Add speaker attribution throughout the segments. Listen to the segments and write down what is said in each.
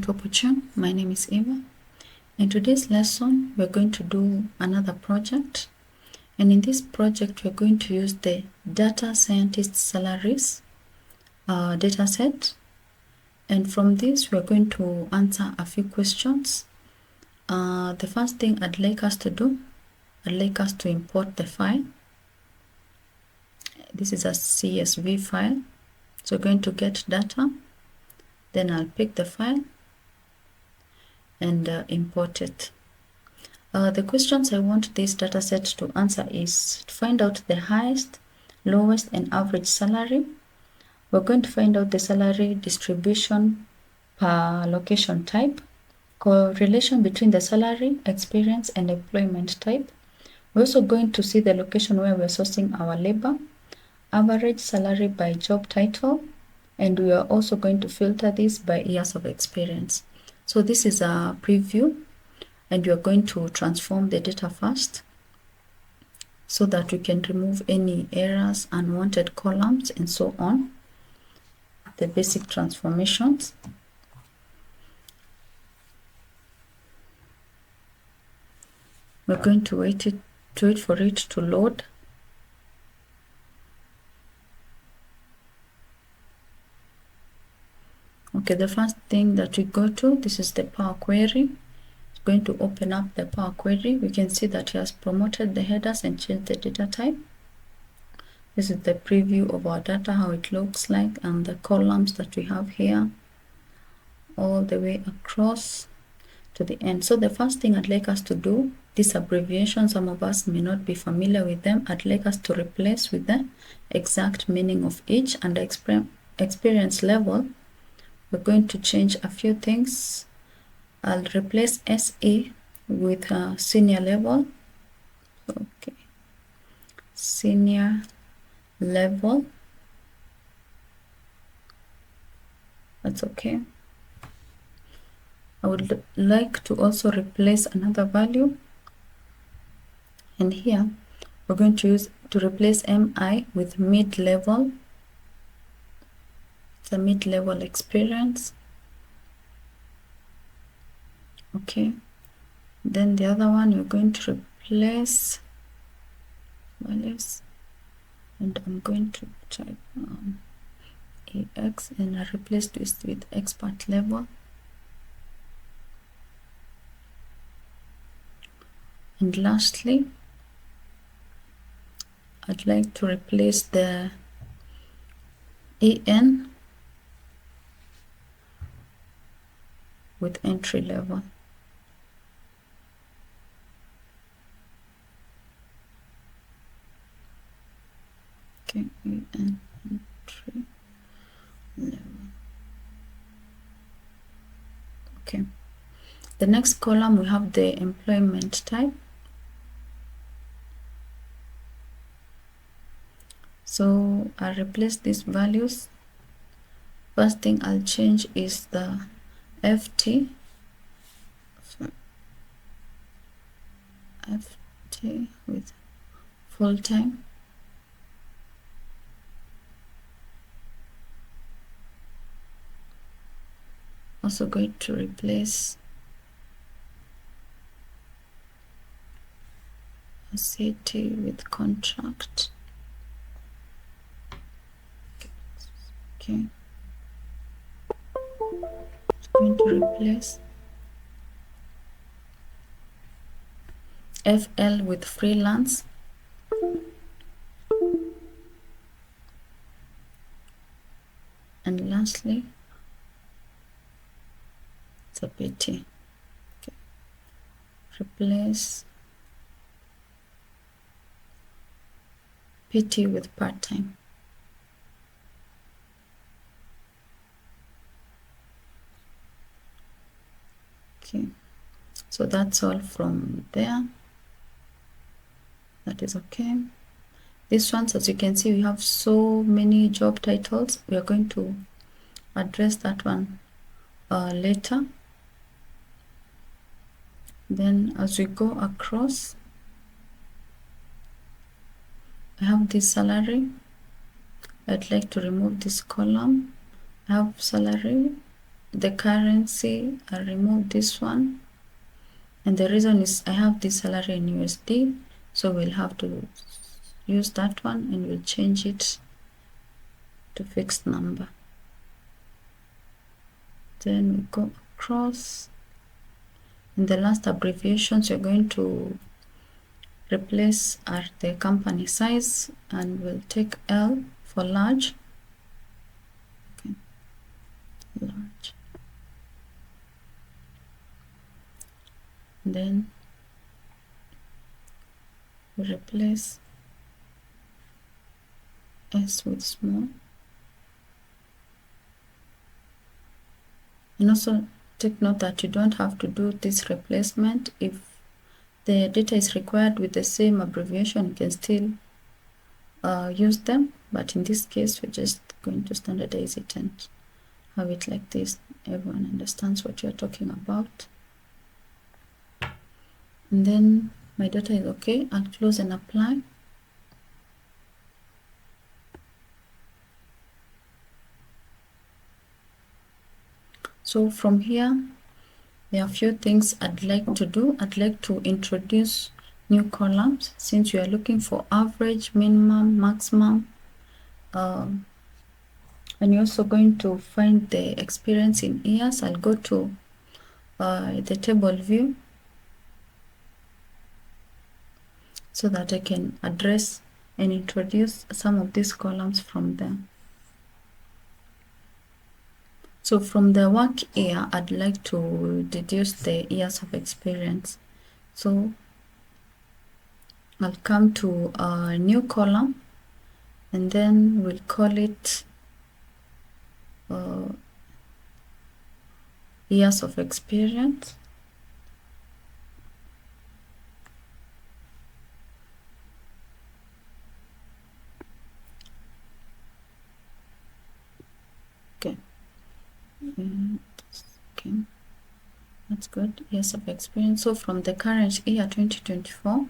Speaker 1: Decomposition. My name is Eva. In today's lesson, we're going to do another project. And in this project, we're going to use the data scientist salaries data set. And from this, we're going to answer a few questions. The first thing I'd like us to do, I'd like us to import the file. This is a CSV file. So we're going to get data. Then I'll pick the file and import it. The questions I want this data set to answer is to find out the highest, lowest, and average salary. We're going to find out the salary distribution per location type, correlation between the salary, experience, and employment type. We're also going to see the location where we're sourcing our labor, average salary by job title, and we are also going to filter this by years of experience. So this is a preview, and we are going to transform the data first so that we can remove any errors, unwanted columns, and so on. The basic transformations. We're going to wait for it to load. Okay, the first thing that we go to, this is the Power Query. It's going to open up the Power Query. We can see that he has promoted the headers and changed the data type. This is the preview of our data, how it looks like, and the columns that we have here, all the way across to the end. So the first thing I'd like us to do, this abbreviation, some of us may not be familiar with them. I'd like us to replace with the exact meaning of each, and the experience level. We're going to change a few things. I'll replace SE with senior level. Okay, senior level. That's okay. I would like to also replace another value. And here, we're going to replace MI with mid-level. The mid-level experience. Okay, then the other one you're going to replace values, and I'm going to type AX, and I replace this with expert level. And lastly, I'd like to replace the AN with entry level. Okay, entry level. Okay. The next column we have the employment type. So I replace these values. First thing I'll change is the FT. FT with full-time. Also going to replace city with contract. Okay. Going to replace FL with freelance. And lastly, it's a PT. Okay. Replace PT with part-time. Okay, so that's all from there. That is okay. This ones, as you can see, we have so many job titles. We are going to address that one later. Then as we go across, I have this salary. I'd like to remove this column. I have salary, the currency, I'll remove this one. And the reason is I have this salary in USD, so we'll have to use that one and we'll change it to fixed number. Then we go across. In the last abbreviations, you're going to replace at the company size, and we'll take L for large. Okay, large. And then we replace S with small. And also take note that you don't have to do this replacement. If the data is required with the same abbreviation, you can still use them, but in this case we're just going to standardize it and have it like this. Everyone understands what you're talking about. And then my data is okay. I'll close and apply. So from here, there are a few things I'd like to do. I'd like to introduce new columns since you are looking for average, minimum, maximum. And you're also going to find the experience in years. I'll go to the table view so that I can address and introduce some of these columns from there. So from the work year, I'd like to deduce the years of experience. So I'll come to a new column and then we'll call it years of experience. Okay. Okay, that's good. Years of experience. So from the current year 2024,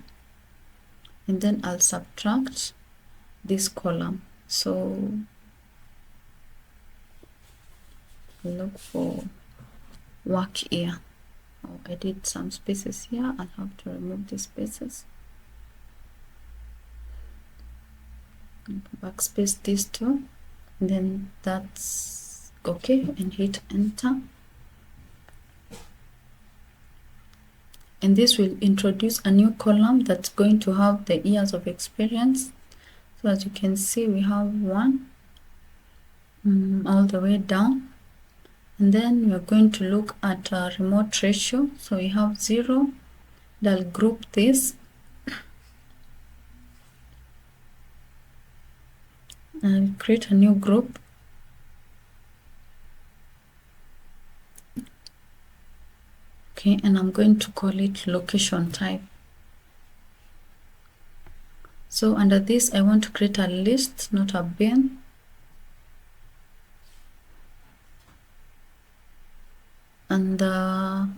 Speaker 1: and then I'll subtract this column. So look for work year. Oh, I did some spaces here. I'll have to remove the spaces. Backspace these two, and then that's okay, and hit enter. And this will introduce a new column that's going to have the years of experience. So as you can see, we have one all the way down. And then we're going to look at a remote ratio. So we have 0. I'll group this. And create a new group. Okay, and I'm going to call it location type. So under this, I want to create a list, not a bin. And the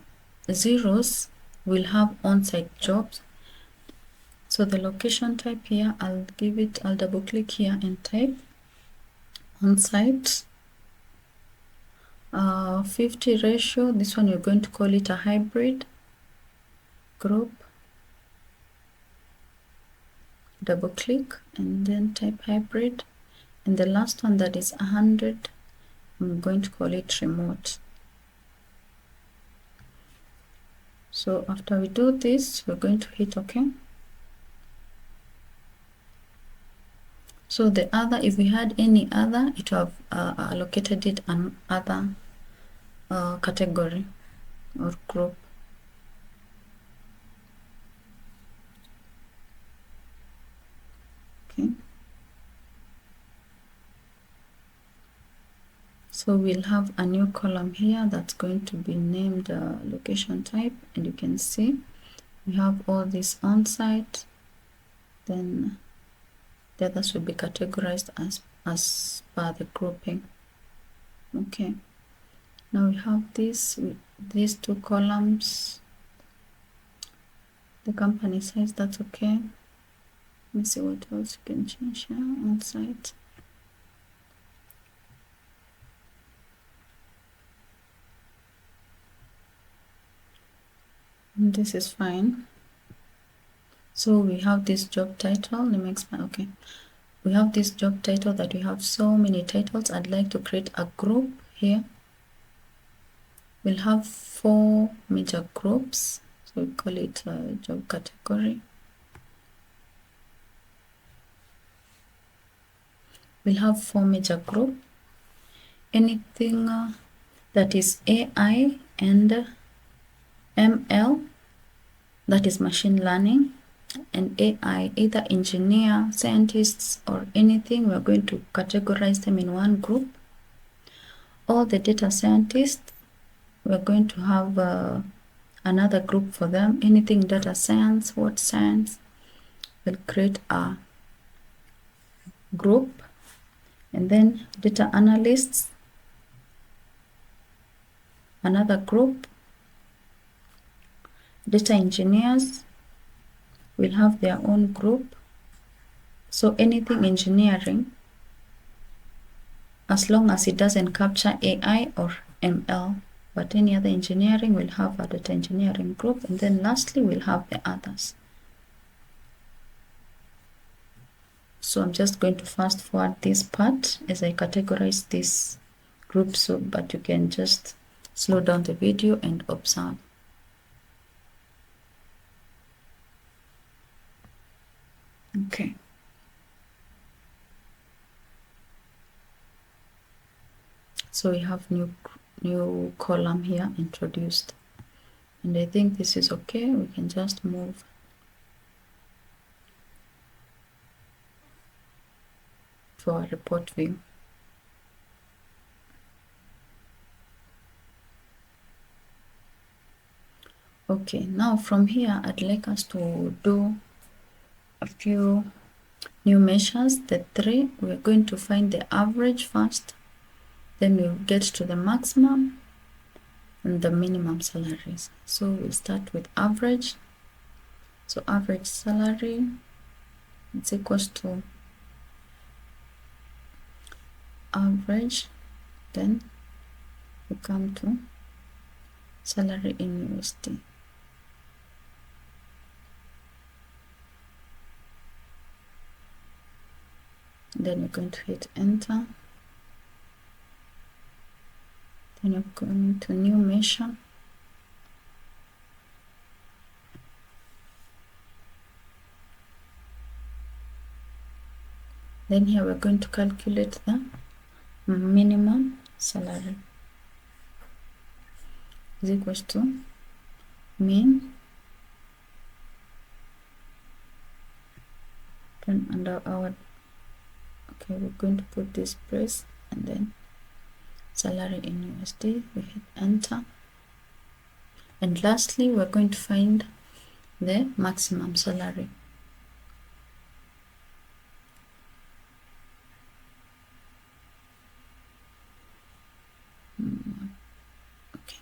Speaker 1: zeros will have on-site jobs. So the location type here, I'll double click here and type on-site. 50 ratio, this one you're going to call it a hybrid group. Double click and then type hybrid. And the last one that is 100, I'm going to call it remote. So after we do this, we're going to hit OK. So the other, if we had any other, it would have allocated it an other category or group. Okay. So we'll have a new column here that's going to be named location type, and you can see we have all this on-site, then the others will be categorized as per the grouping. Okay, now we have these two columns. The company size, that's okay. Let me see what else you can change here. On-site. and this is fine. So we have this job title. Let me explain. Okay, we have this job title that we have so many titles. I'd like to create a group here. We'll have 4 major groups, so we call it a job category. We'll have 4 major groups. Anything that is AI and ML, that is machine learning, and AI, either engineer, scientists, or anything, we're going to categorize them in one group. All the data scientists, we're going to have another group for them. Anything data science, what science, we'll create a group. And then data analysts, another group. Data engineers will have their own group. So anything engineering, as long as it doesn't capture AI or ML, but any other engineering will have a data engineering group. And then lastly, we'll have the others. So I'm just going to fast forward this part as I categorize this group, so but you can just slow down the video and observe. Okay. So we have new column here introduced, and I think this is okay. We can just move to our report view. Okay, now from here I'd like us to do a few new measures. The 3, we're going to find the average first, then we'll get to the maximum and the minimum salaries. So we'll start with average. So average salary is equals to average, then we come to salary in USD. Then you're going to hit enter. Then you're going to new measure. Then here we're going to calculate the minimum salary is equals to mean, then under our, okay, we're going to put this price and then salary in USD. We hit enter, and lastly we're going to find the maximum salary. Okay,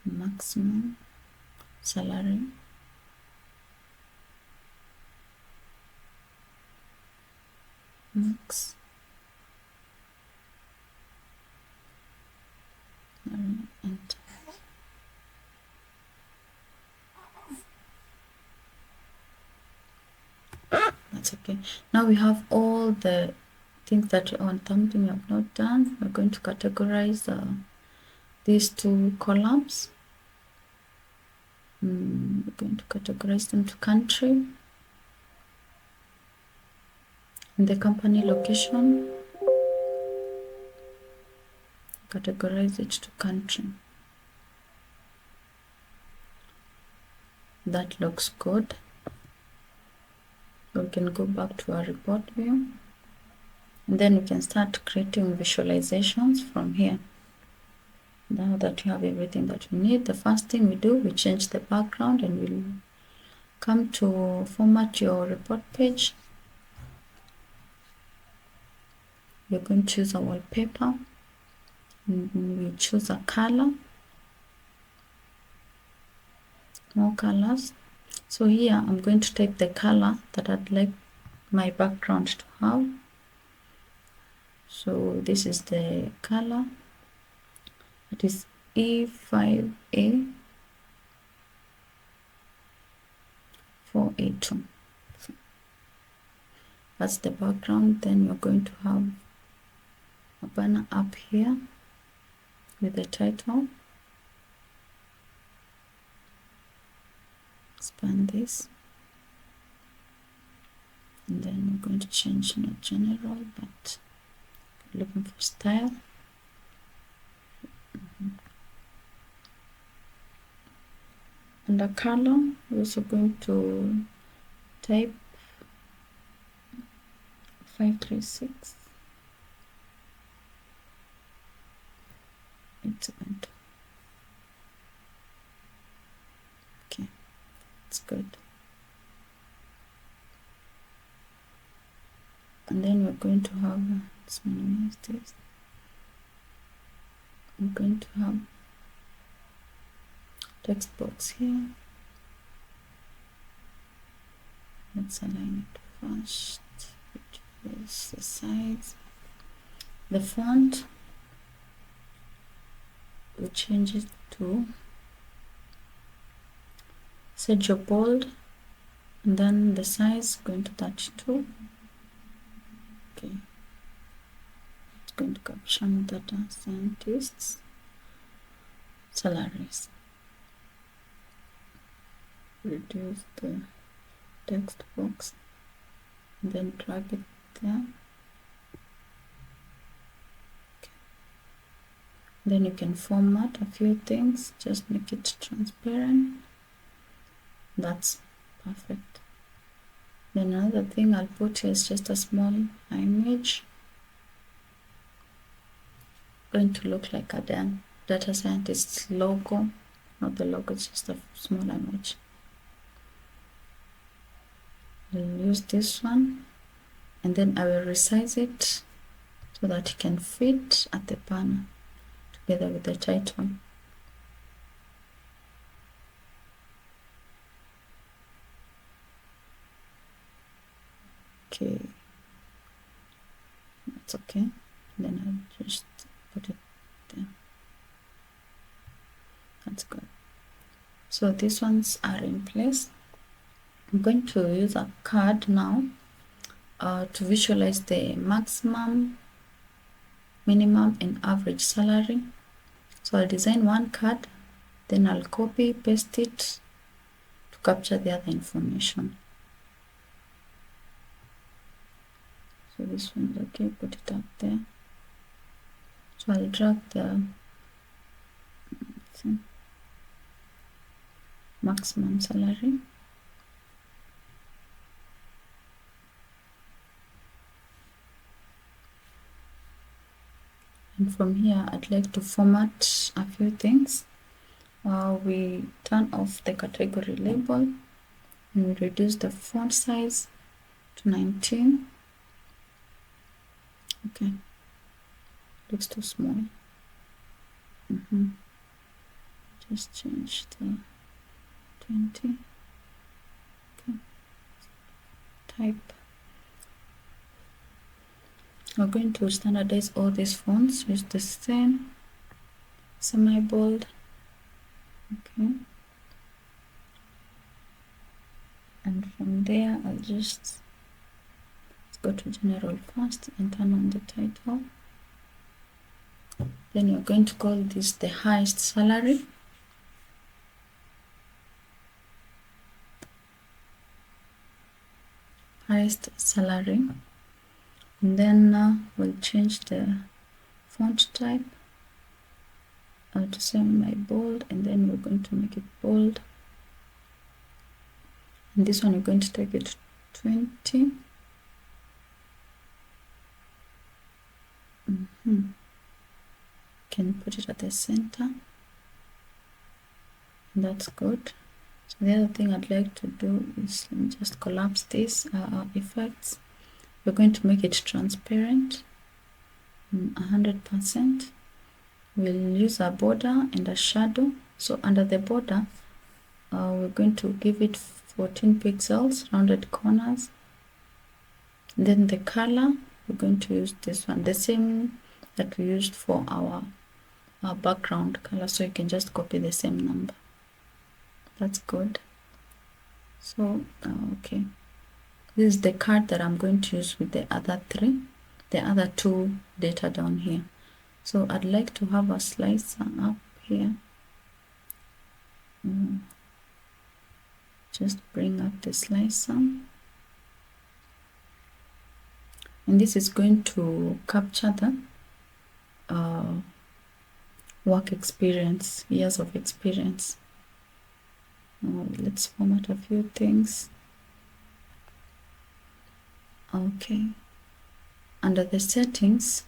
Speaker 1: maximum salary max enter. That's okay. Now we have all the things that we want. Something we have not done. We're going to categorize these 2 columns. We're going to categorize them to country and the company location. Categorize it to country. That looks good. We can go back to our report view, and then we can start creating visualizations from here. Now that you have everything that you need, the first thing we do, we change the background, and we'll come to format your report page. You're going to choose a wallpaper, and we choose a color, more colors. So here I'm going to take the color that I'd like my background to have. So this is the color. It is E5A 4A2. That's the background. Then you're going to have a banner up here with the title. Expand this, and then we're going to change not general, but looking for style. Under color, we're also going to type 536. It's going to, okay, it's good. And then we're going to have, let's minimize this. We're going to have text box here. Let's align it first. Reduce the size. The font, we change it to Sergio Bold, and then the size going to 32. Okay, it's going to caption data scientists salaries. Reduce the text box and then drag it there. Okay. Then you can format a few things, just make it transparent. That's perfect. Then another thing I'll put here is just a small image. Going to look like a data scientist's logo. Not the logo, it's just a small image. I'll use this one, and then I will resize it so that it can fit at the banner together with the title. Okay, that's okay. Then I'll just put it there. That's good. So these ones are in place. I'm going to use a card now to visualize the maximum, minimum, and average salary. So I'll design one card, then I'll copy, paste it to capture the other information. So this one's okay, put it up there. So I'll drag the maximum salary. And from here, I'd like to format a few things. We turn off the category label and we reduce the font size to 19. Okay, looks too small. Just change the 20. Okay, type. We're going to standardize all these fonts. Use the same semi-bold. Okay, and from there I'll just go to general first and turn on the title. Then you're going to call this the highest salary. Highest salary. And then we'll change the font type to semi-bold, and then we're going to make it bold. And this one we're going to take it to 20. Can put it at the center. That's good. So the other thing I'd like to do is, let me just collapse this effects. We're going to make it transparent 100%. We'll use a border and a shadow. So under the border, we're going to give it 14 pixels, rounded corners. And then the color, we're going to use this one, the same that we used for our background color, so you can just copy the same number. That's good. So okay, this is the card that I'm going to use with the other two data down here. So I'd like to have a slicer up here. Just bring up the slicer, and this is going to capture the work experience, years of experience. Let's format a few things. Okay, under the settings,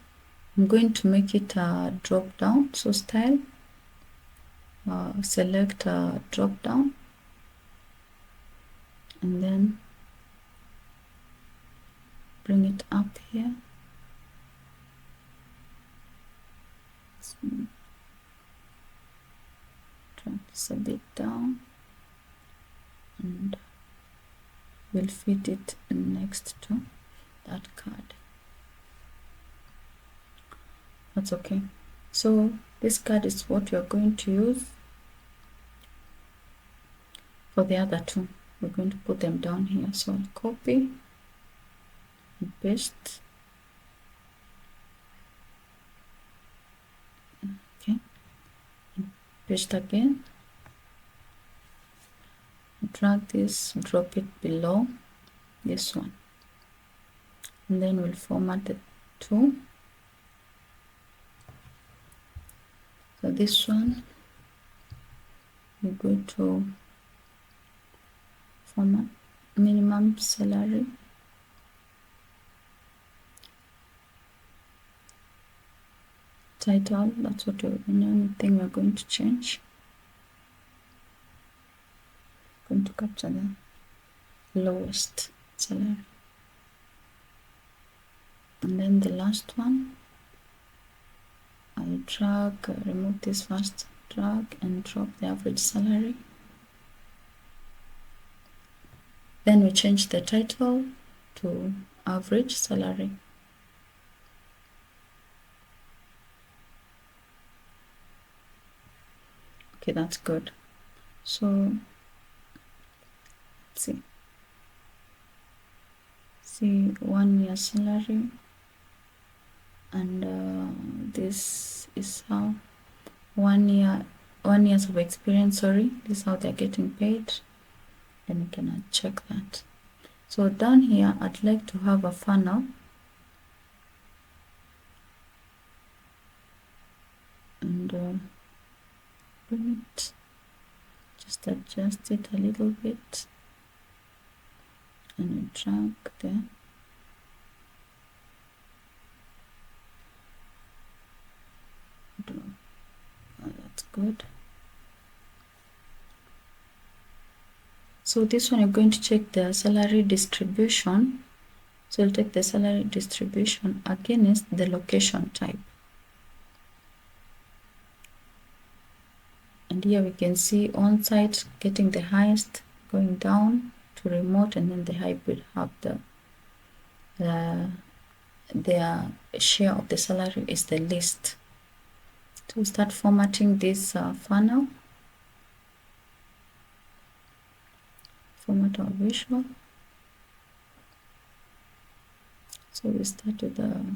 Speaker 1: I'm going to make it a drop down. So style, select a drop down, and then bring it up here. Drag this a bit down, and we'll fit it next to that card. That's okay. So this card is what you're going to use for the other two. We're going to put them down here. So I'll copy and paste. Okay, and paste again. Drag this, drop it below this one, and then we'll format the two. So this one, we go to format minimum salary, title, that's what the only thing we're going to change. Going to capture the lowest salary, and then the last one, I'll drag, remove this first, drag and drop the average salary. Then we change the title to average salary. Okay, that's good. So let's see 1 year salary, and this is how 1 years of experience, sorry, this is how they're getting paid, and you can check that. So down here, I'd like to have a funnel, and bring it, just adjust it a little bit, and drag there. That's good. So this one, you're going to check the salary distribution. So you'll take the salary distribution against the location type. And here we can see on-site getting the highest, going down to remote, and then the hybrid have their share of the salary is the least. So we start formatting this funnel. Format our visual. So we start with the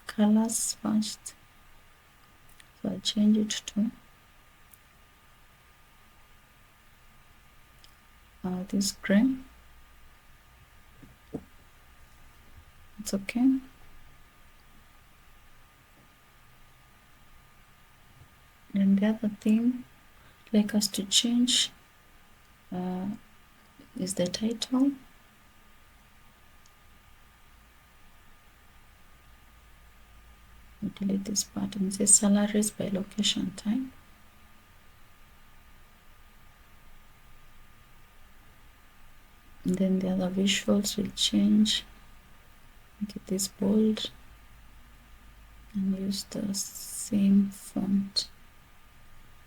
Speaker 1: colors first. So I'll change it to this gray. It's okay. And the other thing I'd like us to change is the title. We'll delete this part and say salaries by location type. And then the other visuals will change. Make it this bold and use the same font,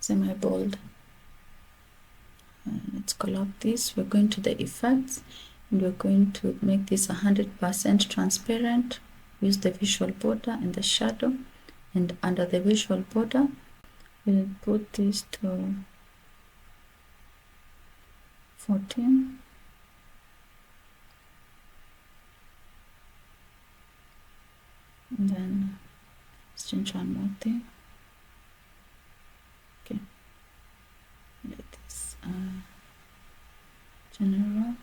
Speaker 1: semi-bold. Let's call up this. We're going to the effects, and we're going to make this 100% transparent. use the visual border and the shadow, and under the visual border we'll put this to 14. And then let's change one more thing. Okay, let this general.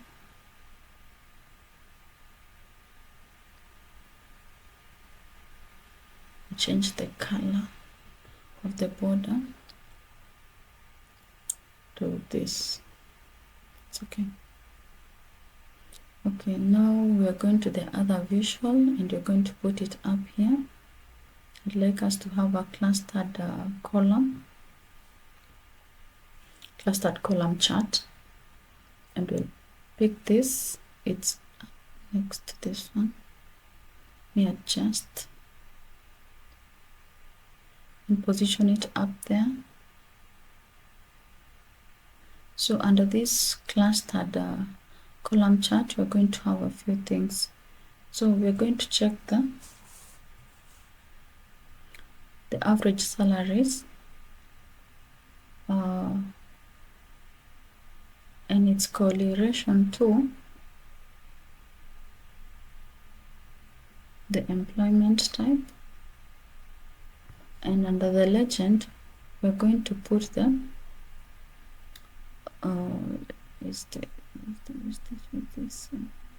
Speaker 1: Change the color of the border to this. It's okay. Okay, now we are going to the other visual and you're going to put it up here. I'd like us to have a clustered column chart, and we'll pick this. It's next to this one. We adjust and position it up there. So under this clustered column chart, we're going to have a few things. So we're going to check the average salaries and its correlation to the employment type. And under the legend, we're going to put the this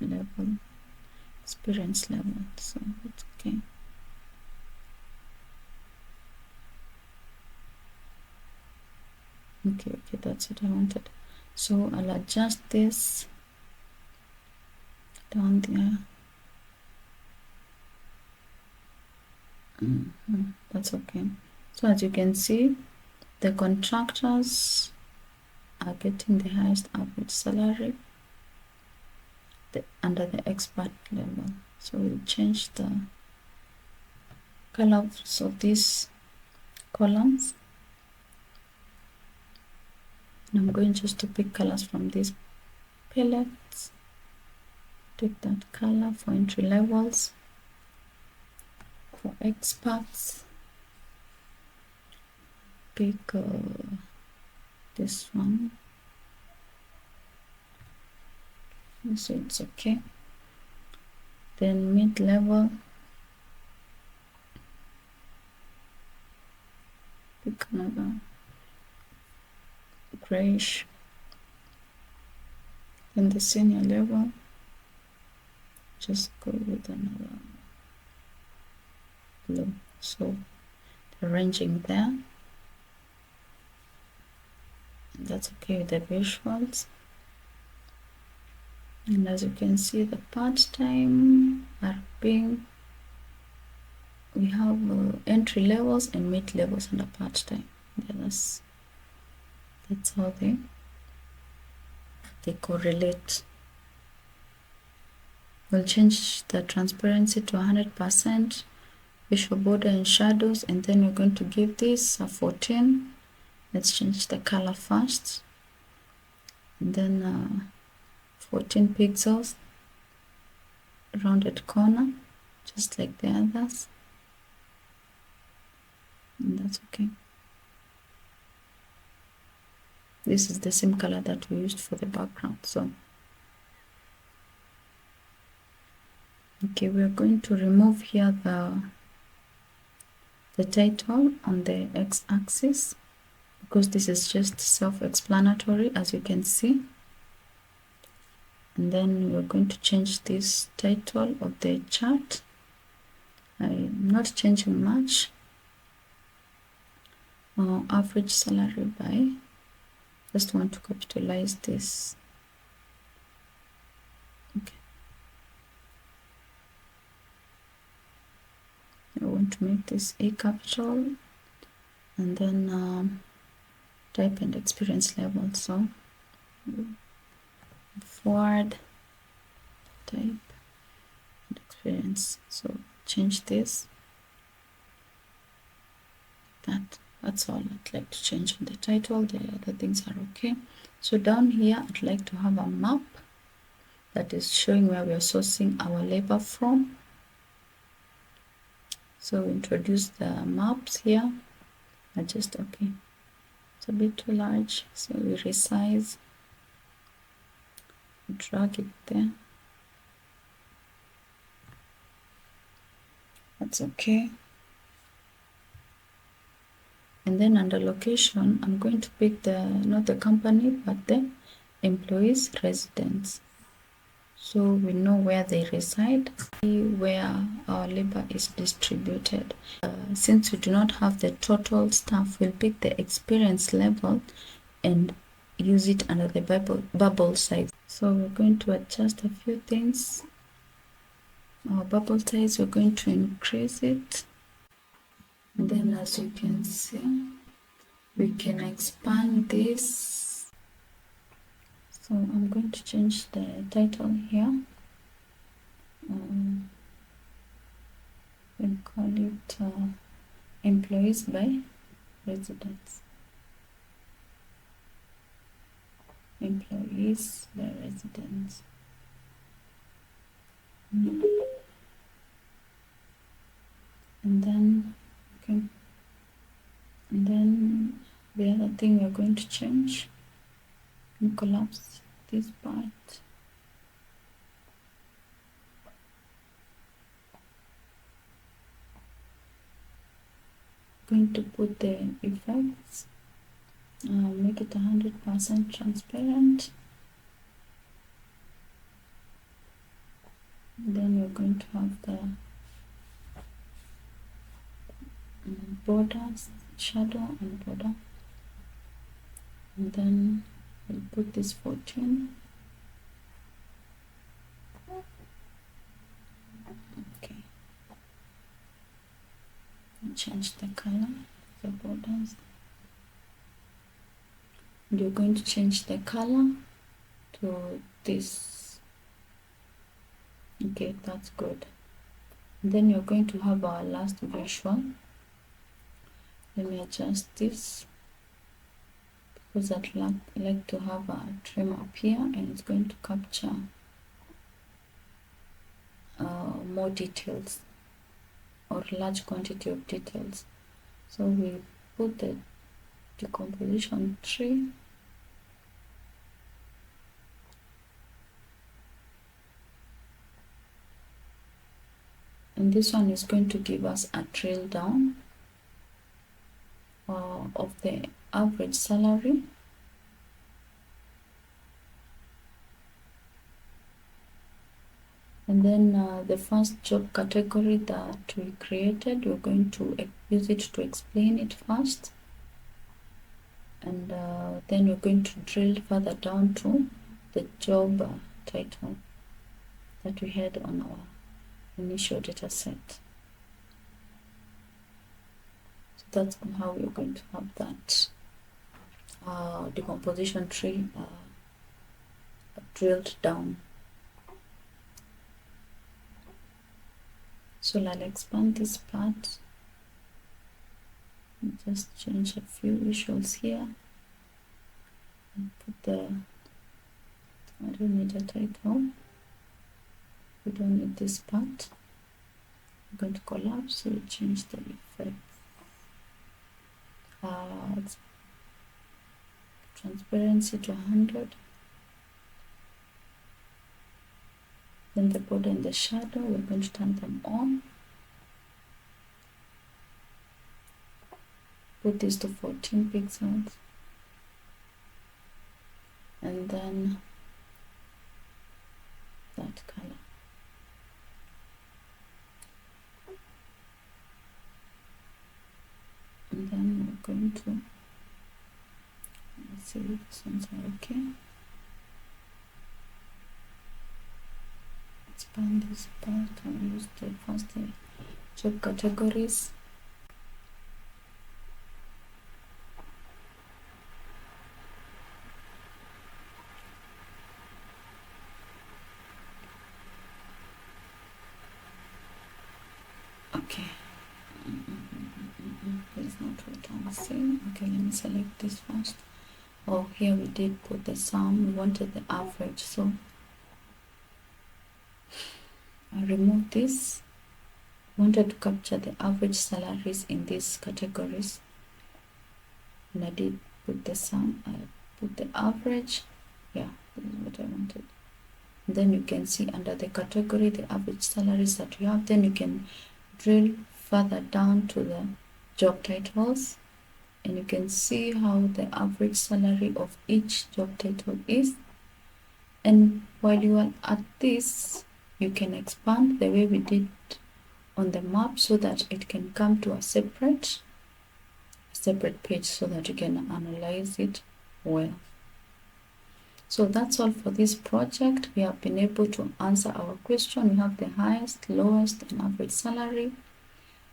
Speaker 1: level, experience level. So it's okay. Okay, that's what I wanted. So I'll adjust this down there. That's okay. So as you can see, the contractors are getting the highest average salary under the expert level. So we'll change the colors of these columns. And I'm going just to pick colors from these palettes. Take that color for entry levels. For experts, pick this one. So it's okay. Then mid-level, pick another grayish. Then the senior level, just go with another blue. So the ranging there, and that's okay with the visuals. And as you can see, the part-time are being, we have entry levels and mid levels under part-time. That's how they correlate. We'll change the transparency to 100%, visual border and shadows, and then we're going to give this a 14. Let's change the color first, and then 14 pixels, rounded corner, just like the others, and that's okay. This is the same color that we used for the background. So okay, we're going to remove here the title on the x-axis, because this is just self-explanatory, as you can see. And then we're going to change this title of the chart. I'm not changing much. Average salary by, just want to capitalize this. Okay. I want to make this a capital, and then type and experience level. So forward, type and experience. So change this. That's all I'd like to change in the title. The other things are okay. So down here, I'd like to have a map that is showing where we are sourcing our labor from. So we introduce the maps here. Adjust, okay. It's a bit too large, so we resize, drag it there. That's okay. And then under location, I'm going to pick not the company, but the employees' residence. So we know where they reside, where our labor is distributed. Since we do not have the total staff, we'll pick the experience level and use it under the bubble size. So we're going to adjust a few things. Our bubble size, we're going to increase it. And then as you can see, we can expand this. So I'm going to change the title here. We'll call it employees by residence. Employees by residence. And then okay. And then the other thing we're going to change and collapse this part. Going to put the effects, make it 100% transparent. Then we're going to have the borders, shadow and border. And then we'll put this 14. Okay. And change the color of the borders. And you're going to change the color to this. Okay, that's good. And then you're going to have our last visual. Let me adjust this because I'd like to have a trim up here, and it's going to capture more details or large quantity of details. So we put the decomposition tree. And this one is going to give us a drill down of the average salary. And then the first job category that we created, we're going to use it to explain it first. And then we're going to drill further down to the job title that we had on our initial data set. So that's how we're going to have that decomposition tree drilled down. So I'll expand this part and just change a few visuals here and put the, I don't need a title, we don't need this part. I'm going to collapse, so we change the effect. Transparency to 100. Then the border and the shadow, we're going to turn them on. Put this to 14 pixels. And then that color. And then we're going to, let's see if these ones are okay. Expand this part and use the first job categories. Okay. That's not what I'm saying. Okay, let me select this first. Oh, here we did put the sum. We wanted the average, so I remove this wanted to capture the average salaries in these categories, and I did put the sum, I put the average. Yeah, this is what I wanted. And then you can see under the category the average salaries that you have. Then you can drill further down to the job titles, and you can see how the average salary of each job title is. And while you are at this, you can expand the way we did on the map so that it can come to a separate page so that you can analyze it well. So that's all for this project. We have been able to answer our question. We have the highest, lowest, and average salary.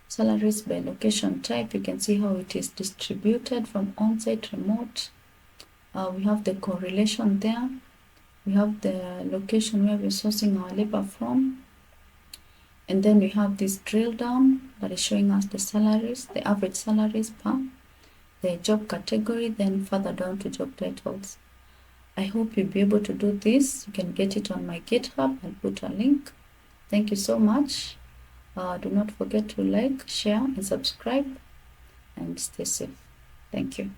Speaker 1: Salaries by location type. You can see how it is distributed from on-site, remote. We have the correlation there. We have the location where we're sourcing our labor from. And then we have this drill down that is showing us the salaries, the average salaries per the job category, then further down to job titles. I hope you'll be able to do this. You can get it on my GitHub. I'll put a link. Thank you so much. Do not forget to like, share, and subscribe, and stay safe. Thank you.